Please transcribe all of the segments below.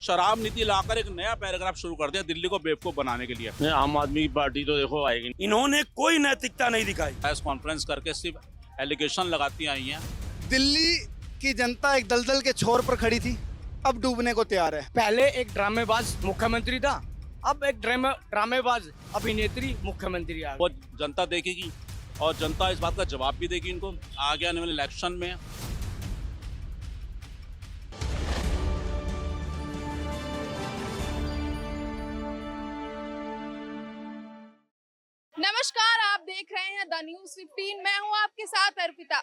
शराब नीति लाकर एक नया पैराग्राफ शुरू कर दिया दिल्ली को बेवकूफ बनाने के लिए। आम आदमी की पार्टी तो देखो आएगी। इन्होंने कोई नैतिकता नहीं दिखाई। प्रेस कॉन्फ्रेंस करके सिर्फ एलिगेशन लगाती आई हैं। दिल्ली की जनता एक दलदल के छोर पर खड़ी थी, अब डूबने को तैयार है। पहले एक ड्रामेबाज मुख्यमंत्री था, अब एक ड्रामेबाज अभिनेत्री मुख्यमंत्री आ गई। वो जनता देखेगी और जनता इस बात का जवाब भी देगी इनको आगे आने वाले इलेक्शन में। नमस्कार, आप देख रहे हैं द न्यूज़ 15। मैं हूं आपके साथ अर्पिता।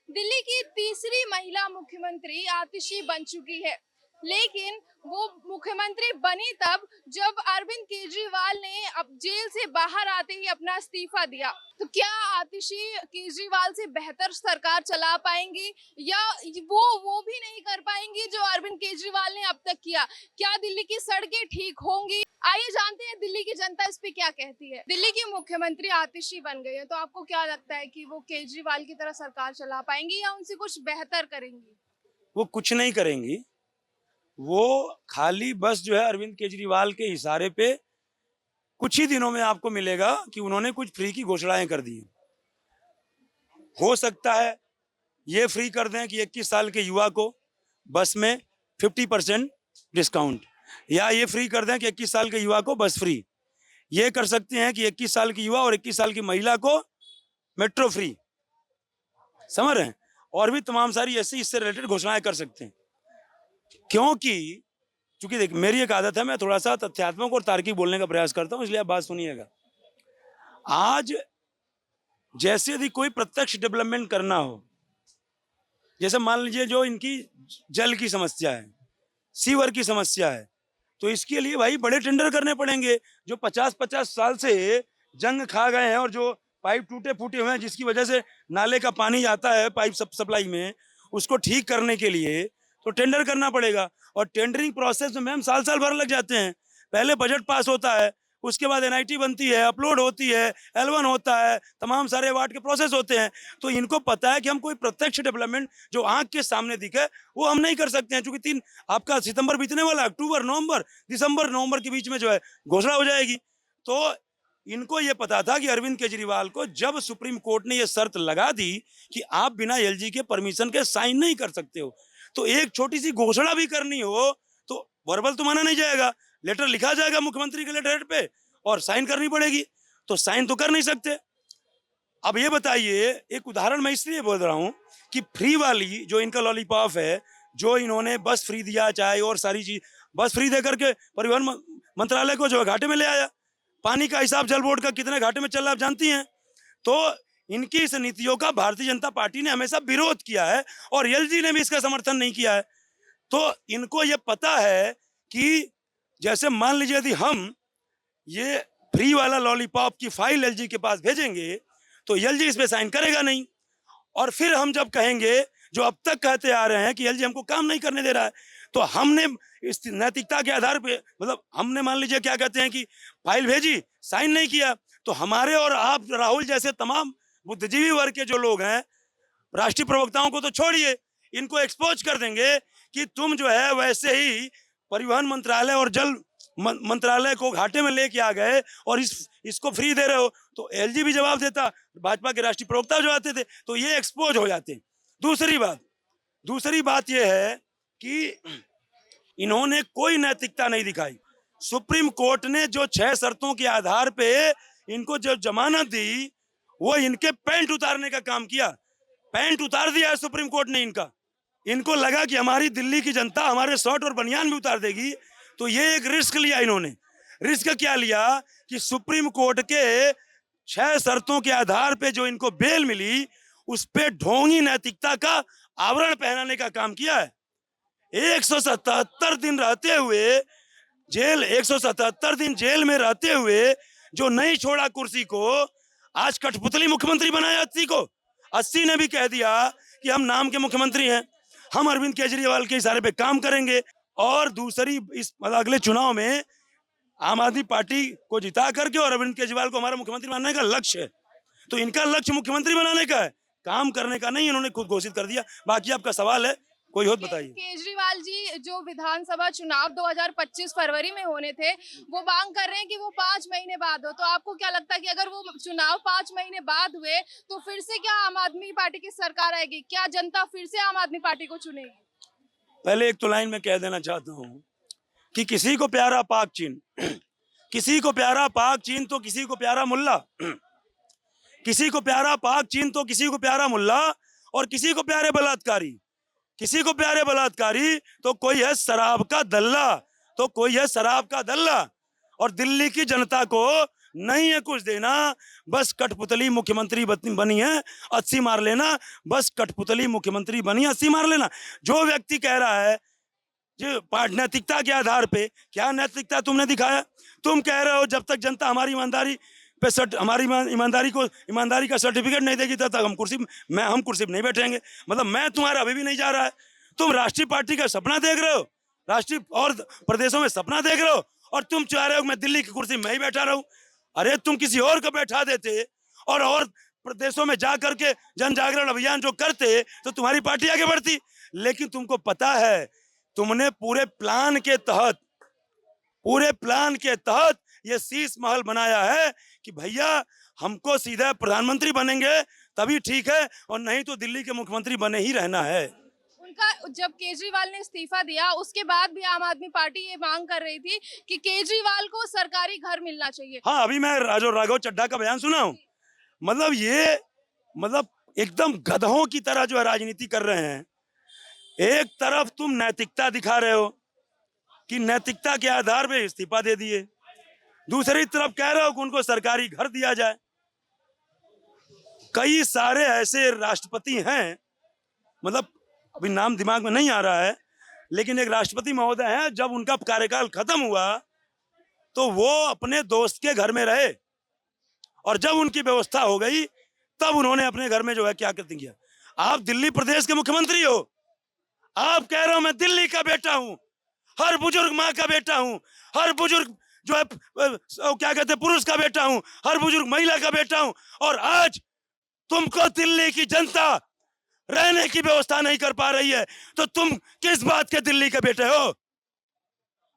दिल्ली की तीसरी महिला मुख्यमंत्री आतिशी बन चुकी है, लेकिन वो मुख्यमंत्री बनी तब जब अरविंद केजरीवाल ने अब जेल से बाहर आते ही अपना इस्तीफा दिया। तो क्या आतिशी केजरीवाल से बेहतर सरकार चला पाएंगी या वो भी नहीं कर पाएंगी जो अरविंद केजरीवाल ने अब तक किया? क्या दिल्ली की सड़कें ठीक होंगी? आइए जानते हैं दिल्ली की जनता इस पे क्या कहती है। दिल्ली की मुख्यमंत्री आतिशी बन गई है, तो आपको क्या लगता है कि वो केजरीवाल की तरह सरकार चला पाएंगी या उनसे कुछ बेहतर करेंगी? वो कुछ नहीं करेंगी, वो खाली बस जो है अरविंद केजरीवाल के इशारे पे कुछ ही दिनों में आपको मिलेगा कि उन्होंने कुछ फ्री की घोषणाएं कर दी। हो सकता है ये फ्री कर दें कि 21 साल के युवा को बस में 50% डिस्काउंट, या ये फ्री कर दें कि 21 साल के युवा को बस फ्री। ये कर सकते हैं कि 21 साल की युवा और 21 साल की महिला को मेट्रो फ्री, समझ रहे हैं? और भी तमाम सारी ऐसी इससे रिलेटेड घोषणाएं कर सकते हैं, क्योंकि चूंकि देख मेरी एक आदत है, मैं थोड़ा सा तथ्यात्मक और तार्किक बोलने का प्रयास करता हूं, इसलिए आप बात सुनिएगा। आज जैसे यदि कोई प्रत्यक्ष डेवलपमेंट करना हो, जैसे मान लीजिए जो इनकी जल की समस्या है, सीवर की समस्या है, तो इसके लिए भाई बड़े टेंडर करने पड़ेंगे। जो 50-50 साल से जंग खा गए हैं और जो पाइप टूटे फूटे हुए हैं, जिसकी वजह से नाले का पानी आता है पाइप सप्लाई में, उसको ठीक करने के लिए तो टेंडर करना पड़ेगा। और टेंडरिंग प्रोसेस में मैम साल भर लग जाते हैं। पहले बजट पास होता है, उसके बाद एनआईटी बनती है, अपलोड होती है, L1 होता है, तमाम सारे अवार्ड के प्रोसेस होते हैं। तो इनको पता है कि हम कोई प्रत्यक्ष डेवलपमेंट जो आंख के सामने दिखे वो हम नहीं कर सकते हैं, क्योंकि आपका सितंबर बीतने वाला, अक्टूबर नवंबर दिसंबर नवंबर के बीच में जो है घोषणा हो जाएगी। तो इनको ये पता था कि अरविंद केजरीवाल को जब सुप्रीम कोर्ट ने ये शर्त लगा दी कि आप बिना एलजी के परमिशन के साइन नहीं कर सकते हो, तो एक छोटी सी घोषणा भी करनी हो तो वर्बल तो माना नहीं जाएगा, लेटर लिखा जाएगा मुख्यमंत्री के लेटर हेड पे और साइन करनी पड़ेगी। तो साइन तो कर नहीं सकते। अब ये बताइए, एक उदाहरण मैं इसलिए बोल रहा हूं कि फ्री वाली जो इनका लॉलीपॉप है, जो इन्होंने बस फ्री दिया, चाहे और सारी चीज बस फ्री दे करके परिवहन मंत्रालय को जो घाटे में ले आया। पानी का हिसाब जल बोर्ड का कितने घाटे में चल रहा आप जानती हैं। तो इनकी इस नीतियों का भारतीय जनता पार्टी ने हमेशा विरोध किया है और एलजी ने भी इसका समर्थन नहीं किया है। तो इनको ये पता है कि जैसे मान लीजिए यदि हम ये फ्री वाला लॉलीपॉप की फाइल एलजी के पास भेजेंगे तो एलजी इस पे साइन करेगा नहीं, और फिर हम जब कहेंगे, जो अब तक कहते आ रहे हैं कि एलजी हमको काम नहीं करने दे रहा है, तो हमने इस नैतिकता के आधार पे, मतलब हमने मान लीजिए क्या कहते हैं कि फाइल भेजी, साइन नहीं किया, तो हमारे और आप राहुल जैसे तमाम बुद्धिजीवी वर्ग के जो लोग हैं, राष्ट्रीय प्रवक्ताओं को तो छोड़िए, इनको एक्सपोज कर देंगे कि तुम जो है वैसे ही परिवहन मंत्रालय और जल मंत्रालय को घाटे में लेके आ गए और इसको फ्री दे रहे हो। तो एलजी भी जवाब देता, भाजपा के राष्ट्रीय प्रवक्ता जो आते थे, तो ये एक्सपोज हो जाते। दूसरी बात ये है कि इन्होंने कोई नैतिकता नहीं दिखाई। सुप्रीम कोर्ट ने जो 6 शर्तों के आधार पे इनको जो जमानत दी, वो इनके पैंट उतारने का काम किया। पैंट उतार दिया है सुप्रीम कोर्ट ने इनका। इनको लगा कि हमारी दिल्ली की जनता हमारे शर्ट और बनियान भी उतार देगी, तो ये एक रिस्क लिया इन्होंने। रिस्क क्या लिया कि सुप्रीम कोर्ट के 6 शर्तों के आधार पे जो इनको बेल मिली, उस पे ढोंगी नैतिकता का आवरण पहनाने का काम किया है। 177 दिन रहते हुए जेल, 177 दिन जेल में रहते हुए जो नहीं छोड़ा कुर्सी को, आज कठपुतली मुख्यमंत्री बनाया 80 को। 80 ने भी कह दिया कि हम नाम के मुख्यमंत्री हैं, हम अरविंद केजरीवाल के इशारे पे काम करेंगे। और दूसरी, इस अगले चुनाव में आम आदमी पार्टी को जिता करके और अरविंद केजरीवाल को हमारा मुख्यमंत्री बनाने का लक्ष्य है। तो इनका लक्ष्य मुख्यमंत्री बनाने का है, काम करने का नहीं, इन्होंने खुद घोषित कर दिया। बाकी आपका सवाल है, कोई और बताइए। केजरीवाल जी जो विधानसभा चुनाव 2025 फरवरी में होने थे, वो मांग कर रहे हैं कि वो 5 महीने बाद हो। तो आपको क्या लगता है कि अगर वो चुनाव 5 महीने बाद हुए तो फिर से क्या आम आदमी पार्टी की सरकार आएगी? क्या जनता फिर से आम आदमी पार्टी को चुनेगी? पहले एक तो लाइन में कह देना चाहता हूँ कि किसी को प्यारा पाक चीन, किसी को प्यारा पाक चीन तो किसी को प्यारा मुल्ला, किसी को प्यारा पाक चीन तो किसी को प्यारा मुल्ला, और किसी को प्यारे बलात्कारी, किसी को प्यारे बलात्कारी तो कोई है शराब का दल्ला, तो कोई है शराब का दल्ला। और दिल्ली की जनता को नहीं है कुछ देना, बस कठपुतली मुख्यमंत्री बनी है, 80 मार लेना, बस कठपुतली मुख्यमंत्री बनी 80 मार लेना। जो व्यक्ति कह रहा है जो नैतिकता के आधार पे, क्या नैतिकता तुमने दिखाया? तुम कह रहे हो जब तक जनता हमारी ईमानदारी पे हमारी ईमानदारी का सर्टिफिकेट नहीं देगी तब तक हम कुर्सी पे नहीं बैठेंगे। मतलब मैं तुम्हारा अभी भी नहीं जा रहा है। तुम राष्ट्रीय पार्टी का सपना देख रहे हो, राष्ट्रीय और प्रदेशों में सपना देख रहे हो, और तुम चाह रहे हो मैं दिल्ली की कुर्सी में ही बैठा रहूं। अरे तुम किसी और को बैठा देते और प्रदेशों में जा करके जन जागरण अभियान जो करते तो तुम्हारी पार्टी आगे बढ़ती। लेकिन तुमको पता है तुमने पूरे प्लान के तहत ये शीश महल बनाया है कि भैया हमको सीधा प्रधानमंत्री बनेंगे तभी ठीक है, और नहीं तो दिल्ली के मुख्यमंत्री बने ही रहना है। उनका जब केजरीवाल ने इस्तीफा दिया उसके बाद भी आम आदमी पार्टी ये मांग कर रही थी कि केजरीवाल को सरकारी घर मिलना चाहिए। हाँ, अभी मैं राघव चड्ढा का बयान सुना हूँ। मतलब एकदम गधों की तरह जो है राजनीति कर रहे हैं। एक तरफ तुम नैतिकता दिखा रहे हो कि नैतिकता के आधार पे इस्तीफा दे दिए, दूसरी तरफ कह रहे हो कि उनको सरकारी घर दिया जाए। कई सारे ऐसे राष्ट्रपति हैं, मतलब अभी नाम दिमाग में नहीं आ रहा है, लेकिन एक राष्ट्रपति महोदय हैं, जब उनका कार्यकाल खत्म हुआ तो वो अपने दोस्त के घर में रहे, और जब उनकी व्यवस्था हो गई तब उन्होंने अपने घर में जो है क्या करते किया। आप दिल्ली प्रदेश के मुख्यमंत्री हो, आप कह रहे हो मैं दिल्ली का बेटा हूं, हर बुजुर्ग माँ का बेटा हूं, हर बुजुर्ग जो है क्या कहते पुरुष का बेटा हूं, हर बुजुर्ग महिला का बेटा हूं, और आज तुमको दिल्ली की जनता रहने की व्यवस्था नहीं कर पा रही है तो तुम किस बात के दिल्ली के बेटे हो?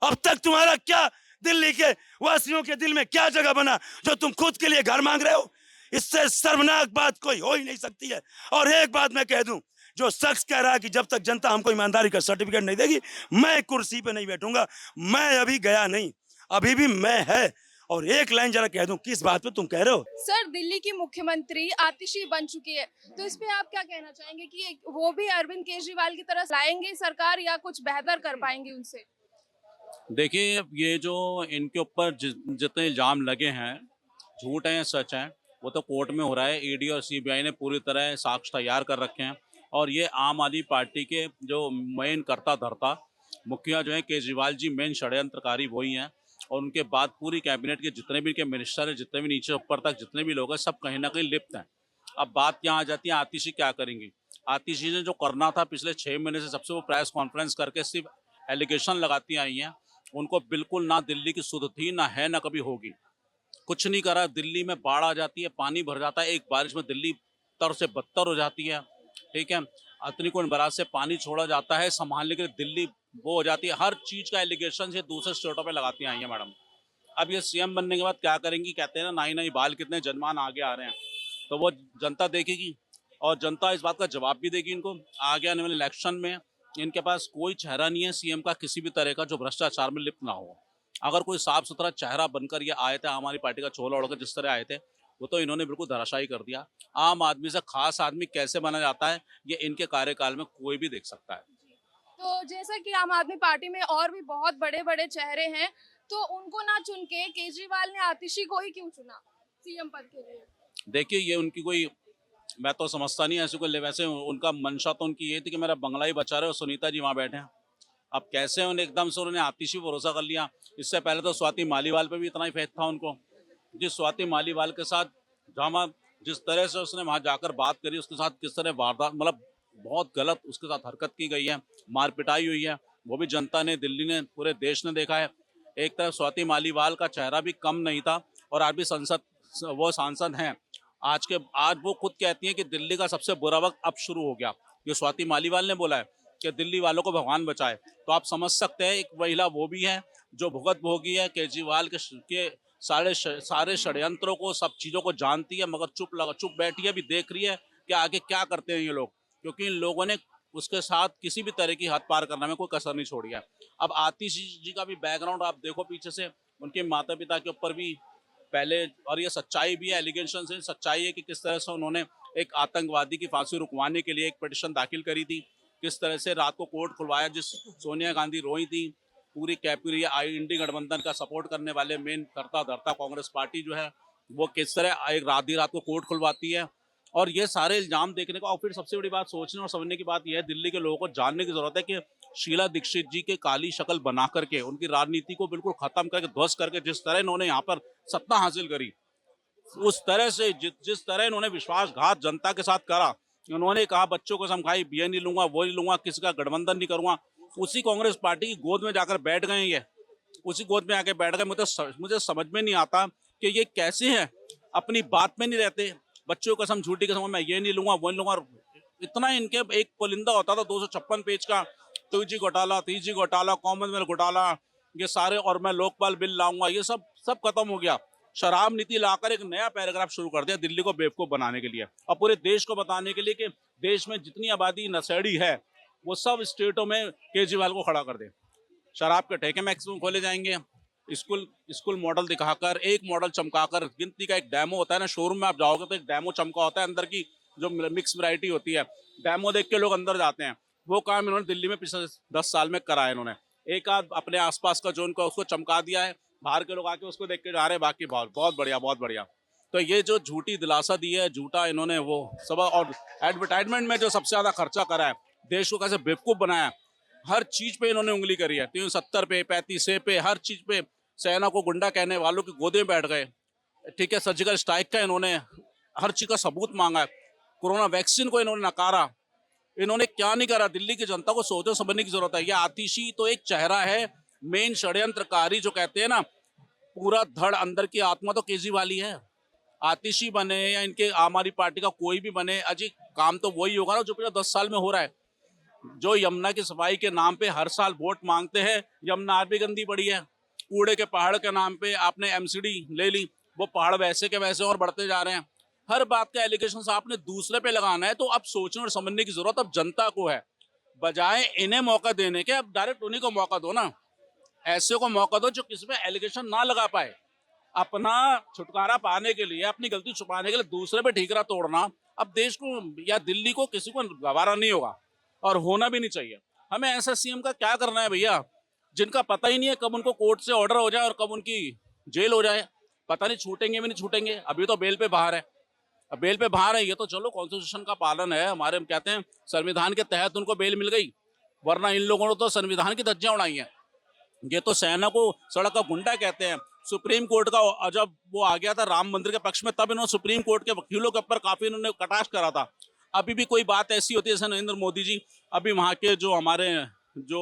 अब तक तुम्हारा क्या दिल्ली के वासियों के दिल में क्या जगह बना जो तुम खुद के लिए घर मांग रहे हो? इससे शर्मनाक बात कोई हो ही नहीं सकती है। और एक बात मैं कह दूं, जो शख्स कह रहा है कि जब तक जनता हमको ईमानदारी का सर्टिफिकेट नहीं देगी मैं कुर्सी पे नहीं बैठूंगा, मैं अभी गया नहीं, अभी भी मैं है। और एक लाइन जरा कह दूं, किस बात पे तुम कह रहे हो? सर, दिल्ली की मुख्यमंत्री आतिशी बन चुकी है, तो इस पे आप क्या कहना चाहेंगे कि वो भी अरविंद केजरीवाल की तरह लाएंगे सरकार या कुछ बेहतर कर पाएंगे उनसे? देखिए, ये जो इनके ऊपर जितने इल्जाम लगे हैं, झूठ हैं सच हैं, वो तो कोर्ट में हो रहा है। ईडी और सीबीआई ने पूरी तरह साक्ष्य तैयार कर रखे हैं, और ये आम आदमी पार्टी के जो मेन करता धरता मुखिया जो है केजरीवाल जी, मेन षड्यंत्रकारी वही हैं। और उनके बाद पूरी कैबिनेट के जितने भी के मिनिस्टर हैं, जितने भी नीचे ऊपर तक जितने भी लोग हैं, सब कहीं ना कहीं लिप्त हैं। अब बात यहाँ आ जाती है आतिशी क्या करेंगी। आतिशी ने जो करना था पिछले 6 महीने से, सबसे वो प्रेस कॉन्फ्रेंस करके सिर्फ एलिगेशन लगाती आई हैं। उनको बिल्कुल ना दिल्ली की सुध थी, ना है, ना कभी होगी। कुछ नहीं करा। दिल्ली में बाढ़ आ जाती है, पानी भर जाता है, एक बारिश में दिल्ली तर से बदतर हो जाती है, ठीक है। अतनीकुंड बराज से पानी छोड़ा जाता है, संभालने के लिए दिल्ली वो हो जाती है। हर चीज का एलिगेशन से दूसरे स्टेटों पे लगाती आई है मैडम। अब ये सीएम बनने के बाद क्या करेंगी? कहते हैं ना, नहीं बाल कितने जनमान आगे आ रहे हैं, तो वो जनता देखेगी और जनता इस बात का जवाब भी देगी इनको। आगे आने वाले इलेक्शन में इनके पास कोई चेहरा नहीं है सीएम का किसी भी तरह का जो भ्रष्टाचार में लिप्त ना हो। अगर कोई साफ सुथरा चेहरा बनकर ये आए थे, हमारी पार्टी का चोला ओढ़कर जिस तरह आए थे, वो तो इन्होंने बिल्कुल धराशायी कर दिया। आम आदमी से खास आदमी कैसे बना जाता है, ये इनके कार्यकाल में कोई भी देख सकता है। तो जैसा कि आम आदमी पार्टी में और भी बहुत बड़े बड़े चेहरे हैं, तो उनको ना चुन के केजरीवाल ने आतिशी को ही क्यों चुना सीएम पद के लिए? देखिए, ये उनकी कोई, मैं तो समझता नहीं ऐसे कोई। वैसे उनका मंशा तो उनकी ये थी कि मेरा बंगला ही बचा रहे और सुनीता जी वहाँ बैठे हैं। अब कैसे उन्हें एकदम से उन्होंने आतिशी भरोसा कर लिया? इससे पहले तो स्वाति मालीवाल पे भी इतना ही फेथ था उनको। जिस स्वाति मालीवाल के साथ जहाँ जिस तरह से उसने वहाँ जाकर बात करी, उसके साथ किस तरह वारदात, मतलब बहुत गलत उसके साथ हरकत की गई है, मार पिटाई हुई है, वो भी जनता ने, दिल्ली ने, पूरे देश ने देखा है। एक तरफ स्वाति मालीवाल का चेहरा भी कम नहीं था, और आज भी वो सांसद हैं। आज वो खुद कहती हैं कि दिल्ली का सबसे बुरा वक्त अब शुरू हो गया। ये स्वाति मालीवाल ने बोला है। कि दिल्ली वालों को भगवान बचाए। तो आप समझ सकते हैं एक महिला वो भी है जो भुगत भोगी है, केजरीवाल के सारे षड्यंत्रों को, सब चीज़ों को जानती है, मगर चुप बैठी है, अभी देख रही है कि आगे क्या करते हैं ये लोग, क्योंकि इन लोगों ने उसके साथ किसी भी तरह की हद पार करने में कोई कसर नहीं छोड़ी है। अब आतिशी जी का भी बैकग्राउंड आप देखो पीछे से, उनके माता पिता के ऊपर भी पहले, और ये सच्चाई भी है, एलिगेशन से सच्चाई है कि किस तरह से उन्होंने एक आतंकवादी की फांसी रुकवाने के लिए एक पिटीशन दाखिल करी थी, किस तरह से रात को कोर्ट खुलवाया, जिस सोनिया गांधी रोई थी, पूरी इंडी गठबंधन का सपोर्ट करने वाले मेन करता धरता कांग्रेस पार्टी जो है वो किस तरह एक आधी रात को कोर्ट खुलवाती है। और ये सारे इल्जाम देखने को, और फिर सबसे बड़ी बात सोचने और समझने की बात यह है, दिल्ली के लोगों को जानने की जरूरत है कि शीला दीक्षित जी के काली शक्ल बना करके, उनकी राजनीति को बिल्कुल खत्म करके, ध्वस्त करके, जिस तरह इन्होंने यहाँ पर सत्ता हासिल करी, उस तरह से जिस तरह इन्होंने विश्वासघात जनता के साथ करा, उन्होंने कहा बच्चों को समझाई, ये नहीं लूंगा, वो नहीं लूंगा, किसी का गठबंधन नहीं करूंगा, उसी कांग्रेस पार्टी की गोद में जाकर बैठ गए, ये उसी गोद में आके बैठ गए। मुझे समझ में नहीं आता कि ये कैसे हैं, अपनी बात में नहीं रहते, बच्चों को कसम, झूठी कसम, मैं ये नहीं लूंगा, वो नहीं लूंगा। इतना इनके एक पुलिंदा होता था 256 पेज का, 2G घोटाला, 3G घोटाला, कॉमनवेल्थ घोटाला, ये सारे, और मैं लोकपाल बिल लाऊंगा, ये सब खत्म हो गया। शराब नीति लाकर एक नया पैराग्राफ शुरू कर दिया दिल्ली को बेवकूफ बनाने के लिए, और पूरे देश को बताने के लिए कि देश में जितनी आबादी नशेड़ी है वो सब स्टेटों में केजरीवाल को खड़ा कर दे। शराब के ठेके मैक्सिमम खोले जाएंगे, स्कूल मॉडल दिखाकर, एक मॉडल चमकाकर, गिनती का एक डेमो होता है ना, शोरूम में आप जाओगे तो एक डेमो चमका होता है, अंदर की जो मिक्स वैरायटी होती है, डेमो देख के लोग अंदर जाते हैं। वो काम इन्होंने दिल्ली में पिछले 10 साल में कराया इन्होंने। एक आध अपने आसपास का जो उनका उसको चमका दिया है, बाहर के लोग आके उसको देख के जा रहे हैं, बाकी बहुत बढ़िया। तो ये जो झूठी दिलासा दी है, झूठा इन्होंने वो सब, और एडवर्टाइजमेंट में जो सबसे ज्यादा खर्चा करा है, देश को कैसे बेवकूफ बनाया, हर चीज पे इन्होंने उंगली करी है, 370 पे, 35 पे, हर चीज पे सेना को गुंडा कहने वालों की गोदे में बैठ गए। ठीक है, सर्जिकल स्ट्राइक का इन्होंने हर चीज का सबूत मांगा है, कोरोना वैक्सीन को इन्होंने नकारा। इन्होंने क्या नहीं करा, दिल्ली की जनता को सोचने समझने की जरूरत है। ये आतिशी तो एक चेहरा है, मेन षड्यंत्रकारी जो कहते हैं ना, पूरा धड़ अंदर की आत्मा तो केजरीवाल ही है। आतिशी बने या इनके आम आदमी पार्टी का कोई भी बने, अजी काम तो वही होगा ना जो पिछले 10 साल में हो रहा है। जो यमुना की सफाई के नाम पे हर साल वोट मांगते हैं, यमुना आज भी गंदी पड़ी है। कूड़े के पहाड़ के नाम पे आपने एमसीडी ले ली, वो पहाड़ वैसे के वैसे और बढ़ते जा रहे हैं। हर बात का एलिगेशन आपने दूसरे पे लगाना है, तो अब सोचने और समझने की जरूरत अब जनता को है, बजाय इन्हें मौका देने के अब डायरेक्ट उन्हीं को मौका दो ना। ऐसे को मौका दो जो किसी पे एलिगेशन ना लगा पाए। अपना छुटकारा पाने के लिए, अपनी गलती छुपाने के लिए दूसरे पे ठीकरा तोड़ना अब देश को या दिल्ली को किसी को गवारा नहीं होगा, और होना भी नहीं चाहिए। हमें ऐसा सीएम का क्या करना है भैया, जिनका पता ही नहीं है कब उनको कोर्ट से ऑर्डर हो जाए और कब उनकी जेल हो जाए, पता नहीं छूटेंगे भी नहीं छूटेंगे। अभी तो बेल पे बाहर है, अब बेल पे बाहर है, ये तो चलो कॉन्स्टिट्यूशन का पालन है हमारे, हम कहते हैं संविधान के तहत उनको बेल मिल गई, वरना इन लोगों ने तो संविधान की धज्जियां उड़ाई हैं। ये तो सेना को सड़क का गुंडा कहते हैं। सुप्रीम कोर्ट का जब वो आ गया था राम मंदिर के पक्ष में, तब इन्होंने सुप्रीम कोर्ट के वकीलों के ऊपर काफी इन्होंने कटाक्ष करा था। अभी भी कोई बात ऐसी होती है, जैसे नरेंद्र मोदी जी अभी वहाँ के जो हमारे जो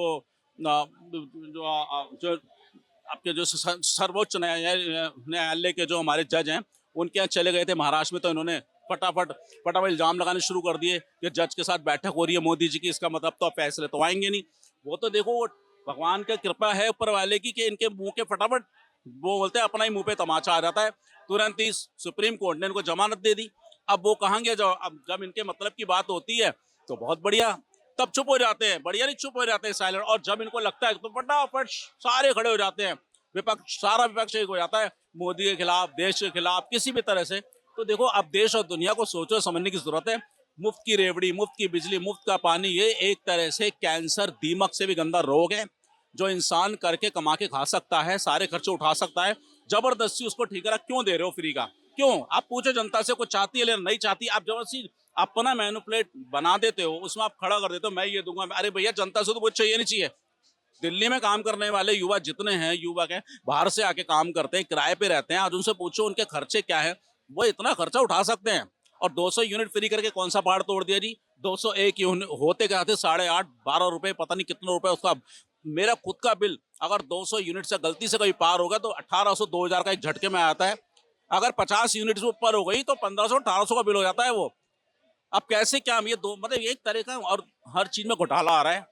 आपके जो सर्वोच्च न्यायालय के जो हमारे जज हैं, उनके यहाँ चले गए थे महाराष्ट्र में, तो इन्होंने फटाफट इल्जाम लगाने शुरू कर दिए कि जज के साथ बैठक हो रही है मोदी जी की, इसका मतलब तो फैसले तो आएंगे नहीं। वो तो देखो भगवान की कृपा है ऊपर वाले की कि इनके मुंह के फटाफट वो बोलते हैं, अपना ही मुंह पे तमाचा आ जाता है। तुरंत ही सुप्रीम कोर्ट ने इनको जमानत दे दी। अब वो कहेंगे जब इनके मतलब की बात होती है तो बहुत बढ़िया, तब चुप हो जाते हैं, बढ़िया नहीं चुप हो जाते हैं साइलेंट, और जब इनको लगता है तो फटाफट सारे खड़े हो जाते हैं, सारा विपक्ष एक हो जाता है मोदी के खिलाफ, देश के खिलाफ, किसी भी तरह से। तो देखो अब देश और दुनिया को सोचो समझने की जरूरत है। मुफ्त की रेवड़ी, मुफ्त की बिजली, मुफ्त का पानी, ये एक तरह से कैंसर, दीमक से भी गंदा रोग है जो इंसान करके कमा के खा सकता है, सारे खर्चे उठा सकता है। जबरदस्ती उसको ठीकरा क्यों दे रहे हो फ्री का? क्यों? आप पूछो जनता से, कुछ चाहती है लेकिन नहीं चाहती, आप जबरदस्ती अपना मैनिपुलेट बना देते हो, उसमें आप खड़ा कर देते हो, मैं ये दूंगा। अरे भैया जनता से तो कुछ चाहिए नहीं चाहिए। दिल्ली में काम करने वाले युवा जितने हैं, युवक हैं, बाहर से आके काम करते हैं, किराए पे रहते हैं, आज उनसे पूछो उनके खर्चे क्या है, वो इतना खर्चा उठा सकते हैं। और 200 यूनिट फ्री करके कौन सा पहाड़ तोड़ दिया जी? 201 यूनिट होते क्या थे, 8.5 12 रुपए, पता नहीं कितने रुपए उसका। मेरा खुद का बिल अगर 200 यूनिट से गलती से कहीं पार होगा तो 1800 2000 का एक झटके में आता है। अगर 50 यूनिट से ऊपर हो गई तो 1500 1800 का बिल हो जाता है वो। अब कैसे क्या ये दो मतलब एक तरह का और हर चीज में घोटाला आ रहा है,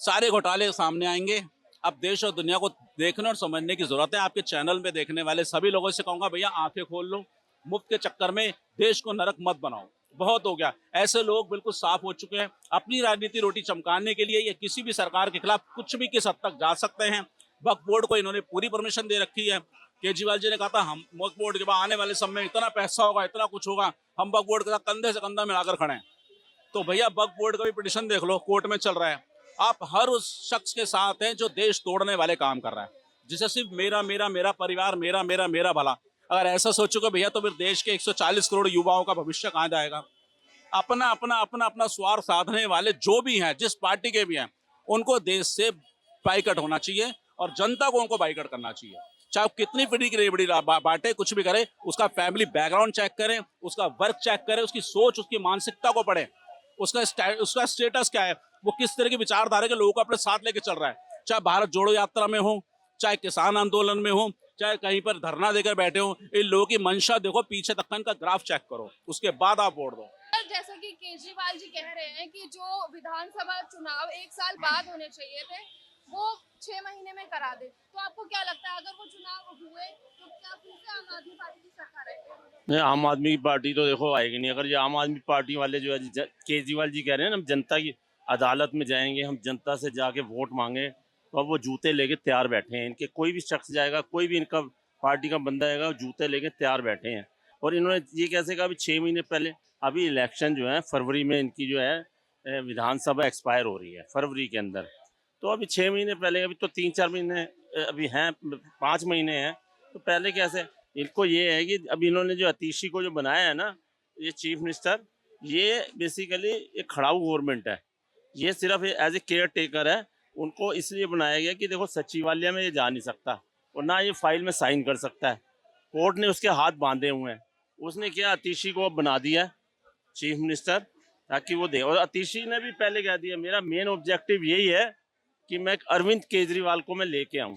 सारे घोटाले सामने आएंगे। अब देश और दुनिया को देखने और समझने की जरूरत है। आपके चैनल में देखने वाले सभी लोगों से कहूंगा भैया आंखें खोल लो, मुफ्त के चक्कर में देश को नरक मत बनाओ, बहुत हो गया। ऐसे लोग बिल्कुल साफ हो चुके हैं, अपनी राजनीति रोटी चमकाने के लिए ये किसी भी सरकार के खिलाफ कुछ भी किस हद तक जा सकते हैं। वक्फ बोर्ड को इन्होंने पूरी परमिशन दे रखी है। केजरीवाल जी ने कहा था हम वक्फ बोर्ड के बाद आने वाले समय में इतना पैसा होगा, इतना कुछ होगा, हम वक्फ बोर्ड के साथ कंधे से कंधा मिलाकर खड़े हैं। तो भैया वक्फ बोर्ड का भी पिटीशन देख लो, कोर्ट में चल रहा है। आप हर उस शख्स के साथ हैं जो देश तोड़ने वाले काम कर रहा है, जिसे सिर्फ मेरा मेरा मेरा परिवार, मेरा मेरा मेरा भला। अगर ऐसा सोचोगे भैया तो फिर देश के 140 करोड़ युवाओं का भविष्य कहाँ जाएगा। अपना अपना अपना अपना स्वार्थ साधने वाले जो भी हैं, जिस पार्टी के भी हैं, उनको देश से बाइकआउट होना चाहिए और जनता को उनको बाइकआउट करना चाहिए। चाहे कितनी बड़ी की बड़ी बातें कुछ भी करे, उसका फैमिली बैकग्राउंड चेक करें, उसका वर्क चेक करें, उसकी सोच, उसकी मानसिकता को पढ़े, उसका स्टेटस क्या है, वो किस तरह की विचारधारा के लोगों को अपने साथ लेके चल रहा है। चाहे भारत जोड़ो यात्रा में हो, चाहे किसान आंदोलन में हो, चाहे कहीं पर धरना देकर बैठे हो, इन लोगों की मंशा देखो, पीछे तक का ग्राफ चेक करो, उसके बाद आप वोट दो। जैसा कि केजरीवाल जी कह रहे हैं कि जो विधानसभा चुनाव 1 साल बाद होने चाहिए थे वो 6 महीने में करा दे, तो आपको क्या लगता है अगर वो चुनाव हुए तो क्या फिर से आम आदमी पार्टी की सरकार आएगी? नहीं, आम आदमी की पार्टी तो देखो आएगी नहीं। अगर ये आम आदमी पार्टी वाले जो है केजरीवाल जी कह रहे हैं ना हम जनता की अदालत में जाएंगे, हम जनता से जाके वोट मांगे, तो अब वो जूते लेके तैयार बैठे हैं। इनके कोई भी शख्स जाएगा, कोई भी इनका पार्टी का बंदा आएगा, जूते लेके तैयार बैठे हैं। और इन्होंने ये कैसे कहा अभी 6 महीने पहले, अभी इलेक्शन जो है फरवरी में इनकी जो है विधानसभा एक्सपायर हो रही है फरवरी के अंदर। तो अभी 6 महीने पहले, अभी तो 3-4 महीने अभी हैं, 5 महीने हैं, तो पहले कैसे। इनको ये है कि अभी इन्होंने जो अतीशी को जो बनाया है ना ये चीफ मिनिस्टर, ये बेसिकली एक खड़ाऊ गवर्नमेंट है। ये सिर्फ एज ए केयर टेकर है। उनको इसलिए बनाया गया कि देखो सचिवालय में ये जा नहीं सकता और ना ये फाइल में साइन कर सकता है, कोर्ट ने उसके हाथ बांधे हुए हैं। उसने क्या अतीशी को बना दिया चीफ मिनिस्टर ताकि वो दे। और अतीशी ने भी पहले कह दिया मेरा मेन ऑब्जेक्टिव यही है कि मैं अरविंद केजरीवाल को मैं लेके आऊँ।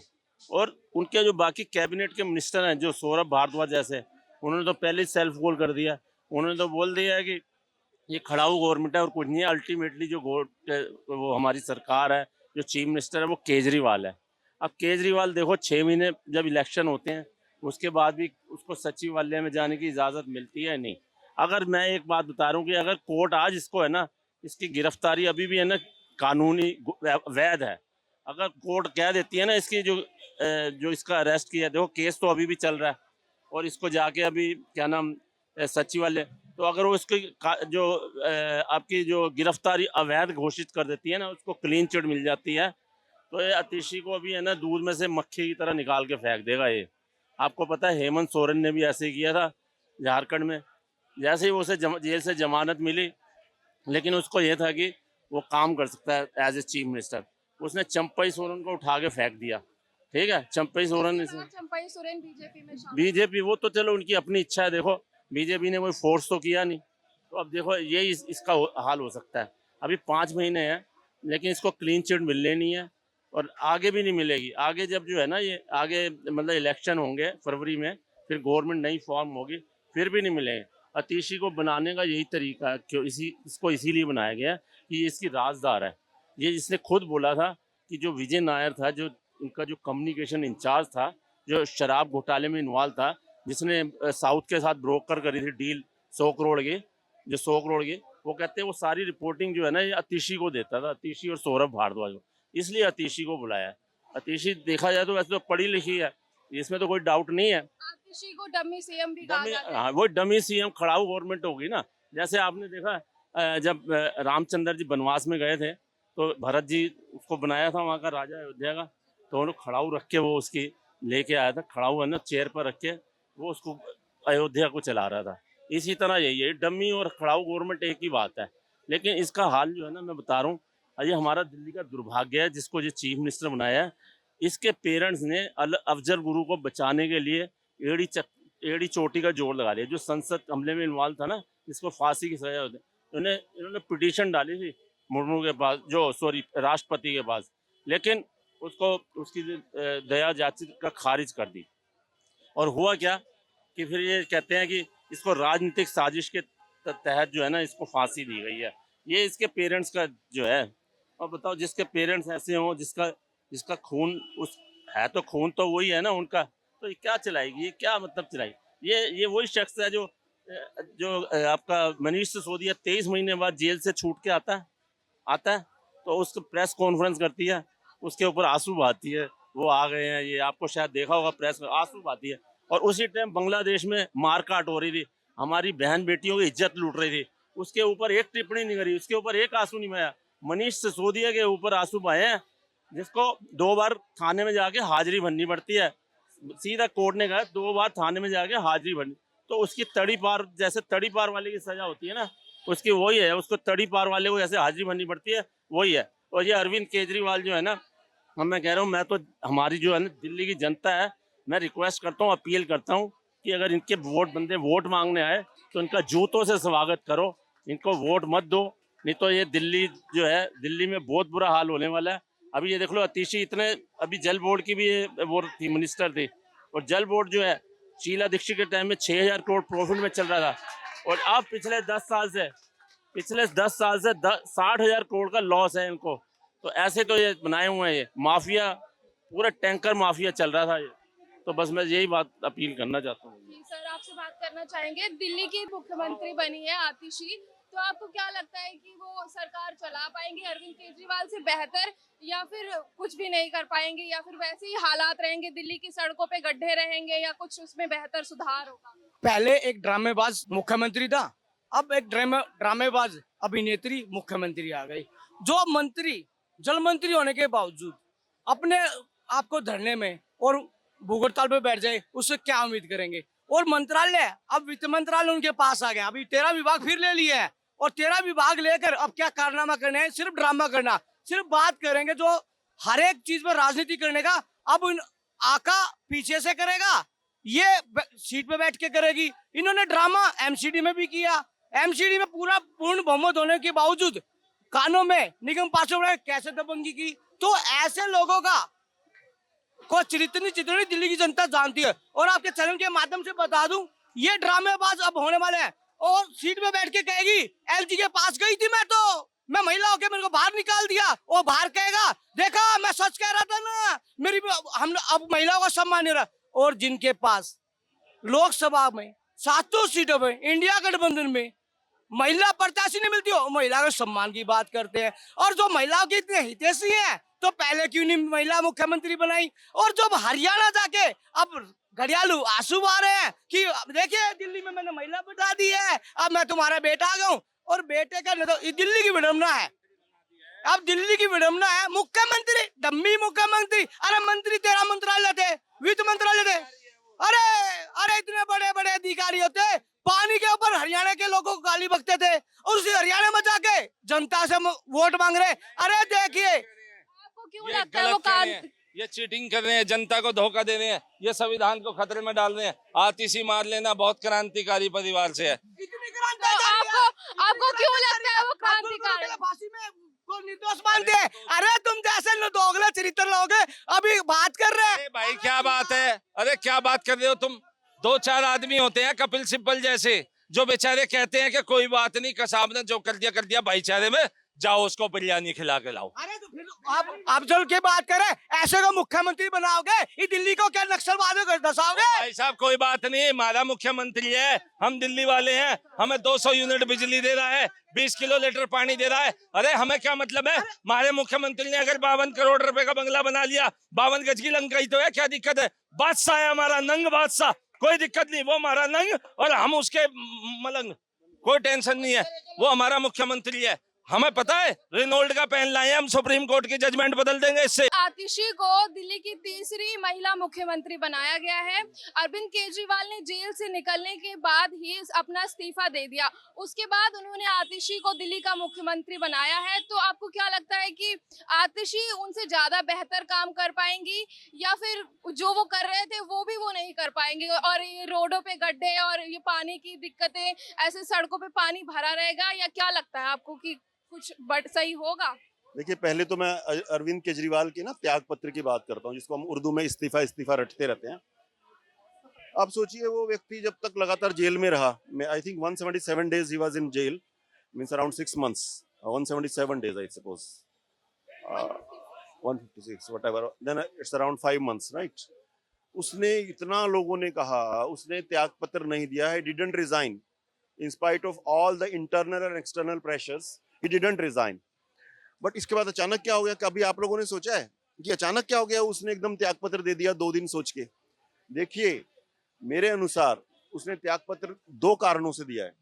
और उनके जो बाकी कैबिनेट के मिनिस्टर हैं जो सौरभ भारद्वाज जैसे, उन्होंने तो पहले ही सेल्फ गोल कर दिया। उन्होंने तो बोल दिया है कि ये खड़ाऊ गवर्नमेंट है और कुछ नहीं है। अल्टीमेटली जो वो हमारी सरकार है, जो चीफ मिनिस्टर है वो केजरीवाल है। अब केजरीवाल देखो 6 महीने जब इलेक्शन होते हैं उसके बाद भी उसको सचिवालय में जाने की इजाज़त मिलती है नहीं। अगर मैं एक बात बता रहा हूँ कि अगर कोर्ट आज इसको है ना, इसकी गिरफ्तारी अभी भी है ना कानूनी वैध है। अगर कोर्ट कह देती है ना इसकी जो इसका अरेस्ट किया, देखो केस तो अभी भी चल रहा है और इसको जाके अभी क्या नाम सचिवालय, तो अगर वो इसकी जो आपकी जो गिरफ्तारी अवैध घोषित कर देती है ना, उसको क्लीन चिट मिल जाती है, तो ये अतीशी को अभी है ना दूध में से मक्खी की तरह निकाल के फेंक देगा। ये आपको पता है हेमंत सोरेन ने भी ऐसे ही किया था झारखंड में। जैसे ही उसे जेल से जमानत मिली, लेकिन उसको ये था कि वो काम कर सकता है एज ए चीफ मिनिस्टर, उसने चंपई सोरेन को उठा के फेंक दिया। ठीक है, चंपई सोरेन बीजेपी में शामिल। बीजेपी वो तो चलो उनकी अपनी इच्छा है। देखो बीजेपी ने कोई फोर्स तो किया नहीं, तो अब देखो ये इसका हाल हो सकता है। अभी 5 महीने हैं लेकिन इसको क्लीन चिट मिल लेनी है और आगे भी नहीं मिलेगी। आगे जब जो है ना ये आगे मतलब इलेक्शन होंगे फरवरी में, फिर गवर्नमेंट नई फॉर्म होगी, फिर भी नहीं मिलेंगे। अतीशी को बनाने का यही तरीका है, क्यों इसको इसीलिए बनाया गया कि ये इसकी राजदार है। ये इसने खुद बोला था कि जो विजय नायर था, जो इनका जो कम्युनिकेशन इंचार्ज था, जो शराब घोटाले में इन्वॉल्व था, जिसने साउथ के साथ ब्रोकर करी थी डील 100 करोड़ की, जो 100 करोड़ की, वो कहते हैं वो सारी रिपोर्टिंग जो है ना ये अतीशी को देता था, अतीशी और सौरभ भारद्वाज को, इसलिए अतीशी को बुलाया। अतीशी देखा जाए तो वैसे तो पढ़ी लिखी है, इसमें तो कोई डाउट नहीं है। आतिशी को डमी सीएम भी कहा जाता है। हाँ, वो डमी सीएम खड़ाऊ गवर्नमेंट होगी ना। जैसे आपने देखा जब रामचंद्र जी बनवास में गए थे तो भरत जी उसको बनाया था वहाँ का राजा अयोध्या का, तो उन्होंने खड़ाऊ रख के वो उसकी लेके आया था। खड़ाऊ है ना चेयर पर रख के वो उसको अयोध्या को चला रहा था। इसी तरह यही है, डमी और खड़ाऊ गवर्नमेंट एक ही बात है। लेकिन इसका हाल जो है ना मैं बता रहा हूँ, ये हमारा दिल्ली का दुर्भाग्य है जिसको ये चीफ मिनिस्टर बनाया है। इसके पेरेंट्स ने अफजल गुरु को बचाने के लिए एड़ी चोटी का जोर लगा लिया। जो संसद हमले में इन्वॉल्व था ना, जिसको फांसी की सजा होती, इन्होंने पिटीशन डाली थी मुर्मू के पास, जो सॉरी राष्ट्रपति के पास, लेकिन उसको उसकी दया याचिका खारिज कर दी। और हुआ क्या कि फिर ये कहते हैं कि इसको राजनीतिक साजिश के तहत जो है ना इसको फांसी दी गई है। ये इसके पेरेंट्स का जो है, और बताओ जिसके पेरेंट्स ऐसे हों, जिसका जिसका खून उस है, तो खून तो वही है ना उनका, तो ये क्या चलाएगी, ये क्या मतलब चलाएगी। ये वही शख्स है जो आपका मनीष सिसोदिया 23 महीने बाद जेल से छूट के आता है तो उसको प्रेस कॉन्फ्रेंस करती है, उसके ऊपर आंसू बहाती है, वो आ गए हैं, ये आपको शायद देखा होगा, प्रेस में आंसू बहाती है। और उसी टाइम बांग्लादेश में मार काट हो रही थी, हमारी बहन बेटियों की इज्जत लूट रही थी, उसके ऊपर एक टिप्पणी नहीं करी, उसके ऊपर एक आंसू नहीं बहाया। मनीष सिसोदिया के ऊपर आंसू बहाए हैं, जिसको 2 बार थाने में जाके हाजिरी भरनी पड़ती है। सीधा कोर्ट ने कहा 2 बार थाने में जाके हाजिरी भरनी, तो उसकी तड़ी पार, जैसे तड़ी पार वाले की सजा होती है ना, उसकी वही है, उसको तड़ी पार वाले को जैसे हाजिरी भरनी पड़ती है वही है। और ये अरविंद केजरीवाल जो है ना, मैं कह रहा हूँ, मैं तो हमारी जो है ना दिल्ली की जनता है, मैं रिक्वेस्ट करता हूँ, अपील करता हूँ कि अगर इनके बंदे वोट मांगने आए तो इनका जूतों से स्वागत करो, इनको वोट मत दो, नहीं तो ये दिल्ली जो है, दिल्ली में बहुत बुरा हाल होने वाला है। अभी ये देख लो, आतिशी इतने, अभी जल बोर्ड की भी वो थी, मिनिस्टर थी, और जल बोर्ड जो है शीला दीक्षित के टाइम में 6,000 करोड़ प्रॉफिट में चल रहा था, और अब पिछले 10 साल से 60,000 करोड़ का लॉस है इनको। तो ऐसे तो ये बनाए हुए हैं, ये माफिया, पूरा टैंकर माफिया चल रहा था ये। तो बस मैं यही बात अपील करना चाहता हूँ। जी सर, आपसे बात करना चाहेंगे, दिल्ली की मुख्यमंत्री बनी है आतिशी, तो आपको क्या लगता है कि वो सरकार चला पाएंगे अरविंद केजरीवाल से बेहतर, या फिर कुछ भी नहीं कर पाएंगे, या फिर वैसे ही हालात रहेंगे, दिल्ली की सड़कों पे गड्ढे रहेंगे, या कुछ उसमें बेहतर सुधार होगा? पहले एक ड्रामेबाज मुख्यमंत्री था, अब एक ड्रामेबाज अभिनेत्री मुख्यमंत्री आ गई। जो मंत्री जल मंत्री होने के बावजूद अपने आपको धरने में और भूगोल ताल पे बैठ जाए, उससे क्या उम्मीद करेंगे। और मंत्रालय, अब वित्त मंत्रालय उनके पास आ गया, अभी 13 विभाग फिर ले लिए है, और 13 विभाग लेकर अब क्या कारनामा करने हैं, सिर्फ ड्रामा करना, सिर्फ बात करेंगे जो हर एक चीज पर राजनीति करने का। अब आका पीछे से करेगा, ये सीट पे बैठ के करेगी। इन्होंने ड्रामा एमसीडी में भी किया, एमसीडी में पूर्ण बहुमत होने के बावजूद कानों में निगम पार्षद ने कैसे दबंगी की। तो ऐसे लोगों का को चितनी दिल्ली की जनता जानती है। और आपके चैनल के माध्यम से बता दूं, ये ड्रामेबाज अब होने वाले हैं, और सीट में बैठ के कहेगी एलजी के पास गई थी मैं महिला होकर मेरे को बाहर निकाल दिया, वो बाहर कहेगा देखा मैं सच कह रहा था ना, हम अब महिलाओं का सम्मान नहीं रहा। और जिनके पास लोकसभा में 700 सीटों में इंडिया गठबंधन में महिला प्रत्याशी नहीं मिलती हो, महिला के सम्मान की बात करते हैं। और जो महिलाओं की इतने हितैषी हैं, तो पहले क्यों नहीं महिला मुख्यमंत्री बनाई। और जब हरियाणा जाके अब घड़ियालू आंसू आ रहे हैं कि देखिए दिल्ली में मैंने महिला बिठा दी है, अब मैं तुम्हारा बेटा आ गया हूँ। और बेटे का तो दिल्ली की विडम्बना है, अब दिल्ली की विडम्बना है। मुख्यमंत्री डम्मी मुख्यमंत्री, अरे मंत्री 13 मंत्रालय थे, वित्त मंत्रालय थे, अरे इतने बड़े बड़े अधिकारी होते, पानी के ऊपर हरियाणा के लोगों को गाली बकते थे, और उसी हरियाणा में जाके जनता से वोट मांग रहे। अरे देखिए, आपको क्यों लगता है वो काम, ये चीटिंग कर रहे हैं, जनता को धोखा दे रहे हैं, ये संविधान को खतरे में डाल रहे हैं। आतिशी मार लेना बहुत क्रांतिकारी परिवार से है। तो आपको क्यों लगता है वो क्रांतिकारी? फांसी में को निर्दोष मानते हैं। अरे तुम जैसे दोगले चरित्र लोग अभी बात कर रहे हैं। अरे भाई क्या बात है, अरे क्या बात कर रहे हो तुम। 2-4 आदमी होते हैं कपिल सिब्बल जैसे, जो बेचारे कहते हैं कि कोई बात नहीं, कसाब ने जो कर दिया भाईचारे में, जाओ उसको बिरयानी खिला के लाओ। अरे तो फिर आप जल के बात करें, ऐसे को मुख्यमंत्री बनाओगे, ये दिल्ली को क्या नक्सलवादियों को दसाओगे? भाई साहब कोई बात नहीं, हमारा मुख्यमंत्री है, हम दिल्ली वाले हैं, हमें 200 यूनिट बिजली दे रहा है, 20 किलो लीटर पानी दे रहा है। अरे हमें क्या मतलब है, हमारे मुख्यमंत्री ने अगर 52 करोड़ रुपए का बंगला बना लिया, 52 गज की लंकाई तो है, क्या दिक्कत है। बादशाह है हमारा, नंग बादशाह, कोई दिक्कत नहीं, वो हमारा नंग और हम उसके मलंग, कोई टेंशन नहीं है, वो हमारा मुख्यमंत्री है। हमें पता है रेनॉल्ड का पेन लाए, हम सुप्रीम कोर्ट की जजमेंट बदल देंगे इससे। आतिशी को दिल्ली की तीसरी महिला मुख्यमंत्री बनाया गया है। अरविंद केजरीवाल ने जेल से निकलने के बाद ही अपना इस्तीफा दे दिया, उसके बाद उन्होंने आतिशी को दिल्ली का मुख्यमंत्री बनाया है। तो आपको क्या लगता है कि आतिशी उनसे ज्यादा बेहतर काम कर पाएंगी, या फिर जो वो कर रहे थे वो भी वो नहीं कर पाएंगे, और ये रोडों पे गड्ढे और ये पानी की दिक्कतें, ऐसे सड़कों पे पानी भरा रहेगा, या क्या लगता है आपको कि कुछ सही होगा? देखिए, पहले तो मैं अरविंद केजरीवाल के ना त्याग पत्र की बात करता हूँ, जिसको हम उर्दू में इस्तीफा रटते रहते हैं। अब सोचिए वो व्यक्ति जब तक लगातार जेल में रहा, I think 177 days he was in jail, means around 6 months, 177 days I suppose, 156 whatever, then it's around 5 months, right? उसने इतना लोगों ने कहा, उसने त्याग पत्र नहीं दिया है, didn't resign in spite of all the internal and external pressures, he didn't resign. But इसके बाद अचानक क्या हो गया? कभी आप लोगों ने सोचा है कि अचानक क्या हो गया? उसने एकदम त्याग पत्र दे दिया 2 दिन सोच के। देखिए, मेरे अनुसार उसने त्याग पत्र 2 कारणों से दिया है।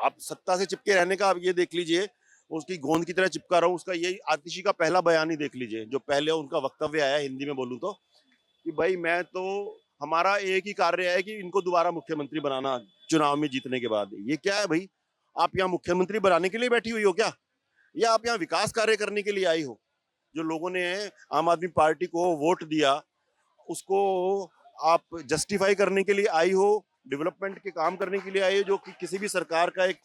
आप सत्ता से चिपके रहने का आप ये देख लीजिए, उसकी गोंद की तरह चिपका रहा हूँ, उसका ये आतिशी का पहला बयान ही देख लीजिए, जो पहले उनका वक्तव्य आया हिंदी में बोलूं तो, कि भाई मैं तो, हमारा एक ही कार्य है कि इनको दोबारा मुख्यमंत्री बनाना चुनाव में जीतने के बाद। ये क्या है भाई? आप यहाँ मुख्यमंत्री बनाने के लिए बैठी हुई हो क्या, या आप यहाँ विकास कार्य करने के लिए आई हो? जो लोगों ने आम आदमी पार्टी को वोट दिया, उसको आप जस्टिफाई करने के लिए आई हो, डेवलपमेंट के काम करने के लिए आई हो, जो कि किसी भी सरकार का एक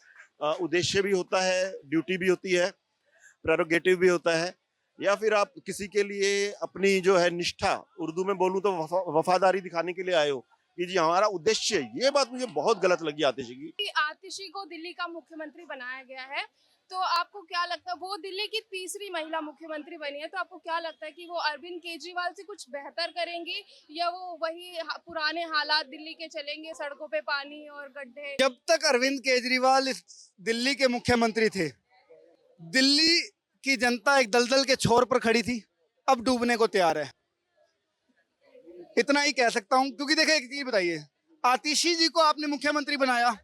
उद्देश्य भी होता है, ड्यूटी भी होती है, प्रेरोगेटिव भी होता है, या फिर आप किसी के लिए अपनी जो है निष्ठा, उर्दू में बोलूं तो वफादारी दिखाने के लिए आए हो कि जी हमारा उद्देश्य है। ये बात मुझे बहुत गलत लगी आतिशी की। आतिशी को दिल्ली का मुख्यमंत्री बनाया गया है, तो आपको क्या लगता है, वो दिल्ली की तीसरी महिला मुख्यमंत्री बनी है, तो आपको क्या लगता है कि वो अरविंद केजरीवाल से कुछ बेहतर करेंगी, या वो वही पुराने हालात दिल्ली के चलेंगे, सड़कों पे पानी और गड्ढे? जब तक अरविंद केजरीवाल इस दिल्ली के मुख्यमंत्री थे, दिल्ली की जनता एक दलदल के छोर पर खड़ी थी, अब डूबने को तैयार है। इतना ही कह सकता हूं, क्योंकि देखिए एक चीज बताइए, आतिशी जी को आपने मुख्यमंत्री बनाया,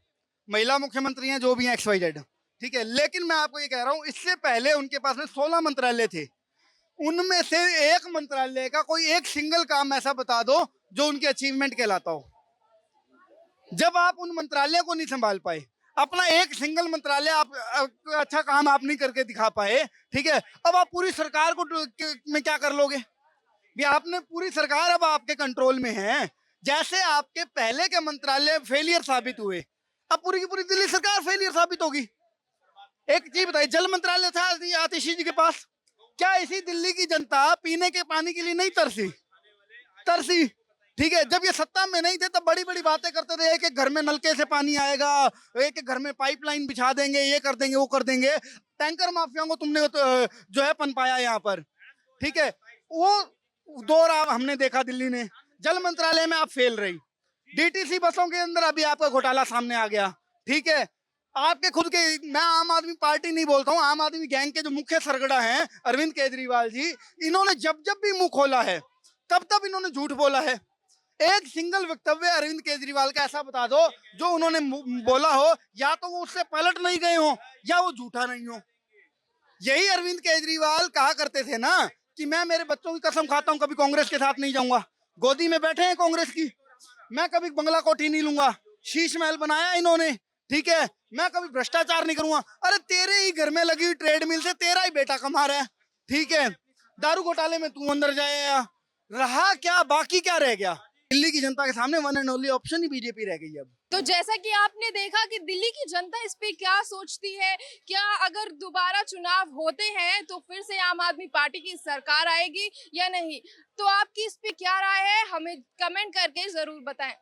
महिला मुख्यमंत्री हैं जो भी हैं XYZ, ठीक है, लेकिन मैं आपको ये कह रहा हूं, इससे पहले उनके पास में 16 मंत्रालय थे, उनमें से एक मंत्रालय का कोई एक सिंगल काम ऐसा बता दो जो उनकी अचीवमेंट कहलाता हो। जब आप उन मंत्रालय को नहीं संभाल पाए, अपना एक सिंगल मंत्रालय आप अच्छा काम आप नहीं करके दिखा पाए, ठीक है, अब आप पूरी सरकार को में क्या कर लोगे? भी आपने पूरी सरकार अब आपके कंट्रोल में है, जैसे आपके पहले के मंत्रालय फेलियर साबित हुए, अब पूरी की पूरी दिल्ली सरकार फेलियर साबित होगी। एक चीज बताइए, जल मंत्रालय था आतिशी जी के पास, क्या इसी दिल्ली की जनता पीने के पानी के लिए नहीं तरसी? ठीक है, जब ये सत्ता में नहीं थे तब बड़ी बड़ी बातें करते थे, एक एक घर में नलके से पानी आएगा, एक एक घर में पाइपलाइन बिछा देंगे, ये कर देंगे, वो कर देंगे। टैंकर माफियाओं को तुमने जो है पनपाया यहाँ पर, ठीक है, वो दौर हमने देखा दिल्ली ने। जल मंत्रालय में आप फेल रही, DTC बसों के अंदर अभी आपका घोटाला सामने आ गया, ठीक है, आपके खुद के, मैं आम आदमी पार्टी नहीं बोलता हूँ, आम आदमी गैंग के जो मुख्य सरगड़ा हैं अरविंद केजरीवाल जी, इन्होंने जब जब भी मुंह खोला है तब तब इन्होंने झूठ बोला है। एक सिंगल वक्तव्य अरविंद केजरीवाल का ऐसा बता दो जो उन्होंने बोला हो, या तो वो उससे पलट नहीं गए हो या वो झूठा नहीं हो। यही अरविंद केजरीवाल कहा करते थे ना कि मैं मेरे बच्चों की कसम खाता हूं कभी कांग्रेस के साथ नहीं जाऊंगा। गोदी में बैठे हैं कांग्रेस की, मैं कभी बंगला कोठी नहीं लूंगा, शीश महल बनाया इन्होंने, ठीक है, मैं कभी भ्रष्टाचार नहीं करूंगा। अरे तेरे ही घर में लगी हुई ट्रेड मिल से तेरा ही बेटा कमा रहा है, ठीक है, दारू घोटाले में तू अंदर जाएगा, रहा क्या, बाकी क्या रह गया? दिल्ली की जनता के सामने one and only option he BJP रह गई अब। तो जैसा कि आपने देखा कि दिल्ली की जनता इस पे क्या सोचती है, क्या अगर दोबारा चुनाव होते हैं तो फिर से आम आदमी पार्टी की सरकार आएगी या नहीं, तो आपकी इस पे क्या राय है, हमें कमेंट करके जरूर बताएं।